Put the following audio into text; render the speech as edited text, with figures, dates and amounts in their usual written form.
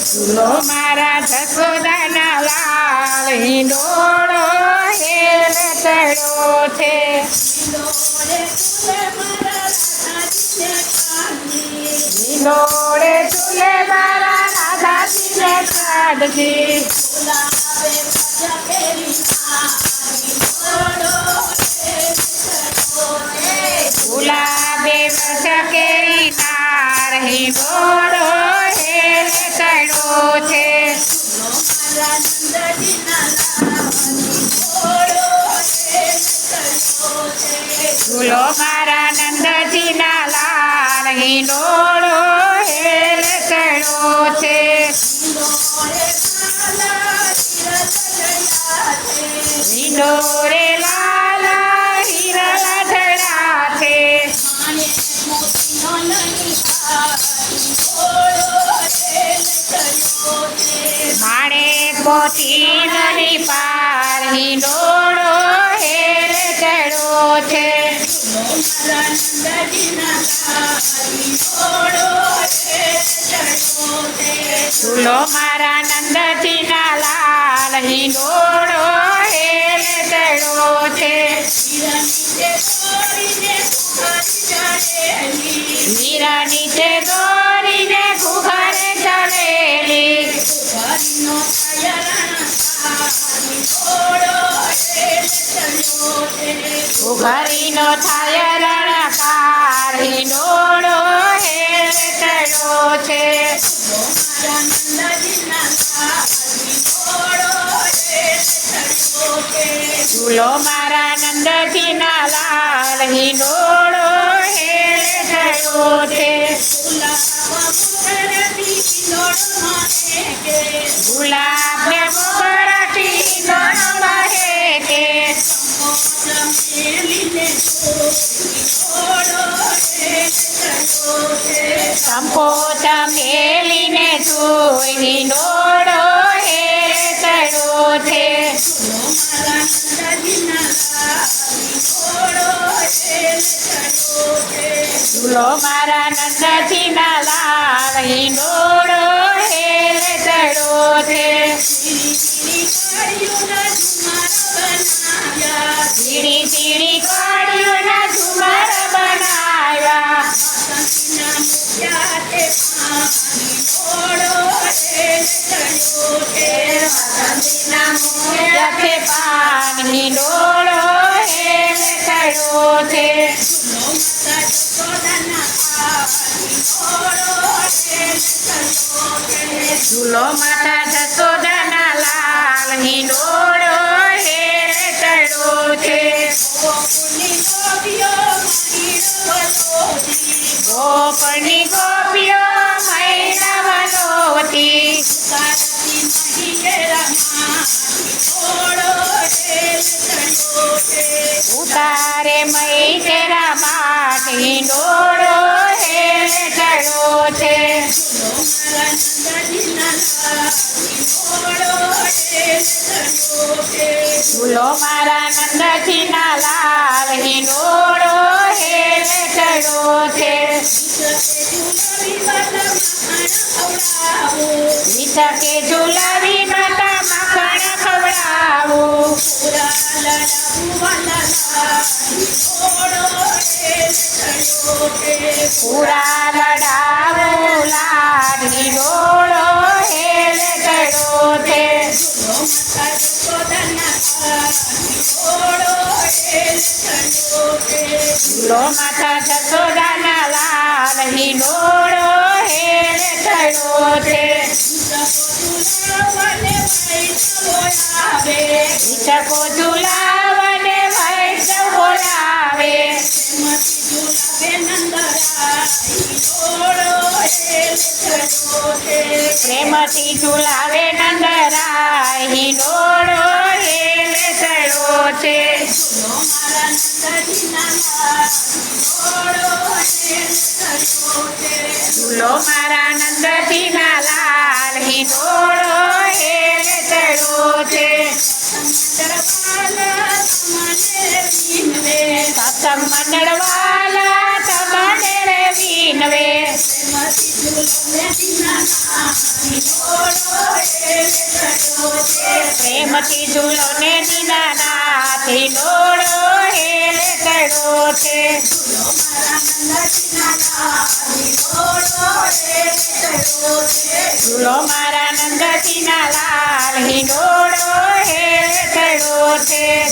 ઝૂલો મારા જશોદાના લાલ હિંડોળો હેલ ચડ્યો છે. હિંડોળે ઝૂલે મારા રાધાજીને કાઢજી. ગુલાબે વર્ષ કેરી તાર હિંડોળો હેલ ચડ્યો છે. ઝૂલો મારા નંદજીના લાલ હિંડોળો હેલ ચડ્યો છે. હિંડોળે લાલ હિરલા ચડ્યા છે. માણેક મોતી નદી પાર હિંડોળો હેલ ચડ્યો છે. ઝૂલો મારા નંદજીના લાલ હિંડોળો હેલ ચડ્યો છે. મીરા નીચે દોરીને ઘુઘરે ચડેલી. ઘુઘરીનો થાય રણકાર હિંડોળો હેલ ચડ્યો છે. ઝૂલો મારા નંદજીના લાલ હિંડોળો હેલ ચડ્યો છે. ગુલાબને મોગરાથી હિંડોળો મહેકે. સંપો ચમેલીને જોઈ હિંડોળો હેલ ચડ્યો છે. ઝૂલો મારા નંદજીના લાલ હિંડોળો હેલ ચડ્યો છે. ઝીણી ઝીણી કળીઓના ઝુમર બનાવ્યા. મોતિયાથી પાન હિંડોળો હેલ ચડ્યો છે. ઝૂલો માતા જશોદાના લાલ હિંડોળો હેલ ચડ્યો છે. ગોપની ગોપીઓ મૈરાવલોતી. ઉતારે મઈ તેરા માટ હિંડોળો હેલ ચડ્યો છે. ઝૂલો મારા નંદજીના લાલ હિંડોળો હેલ ચડ્યો છે. વિચકે ઝુલાવી માતા માખણ ખવડાવું. પૂરા લડાવું લાડ હિંડોળો હેલ ચડ્યો છે. ઝૂલો માતા જશોદાના લાલ હિંડોળો હેલ ચડ્યો છે. વિચકો ઝુલાવને વૈષ્ણવ બોલાવે. પ્રેમથી ઝુલાવે નંદરાય હિંડોળો હેલ ચડ્યો છે. ઝૂલો મારા નંદજીના લાલ હિંડોળો હેલ ચડ્યો છે. સત્સંગ મંડળવાલા તમને રે વિનવે પ્રેમથી ઝૂલો ને દીનાનાથી ડોળો હેલે ચડ્યો છે ઝૂલો મારા નંદજીના લાલ હિંડોળો હેલે ચડ્યો છે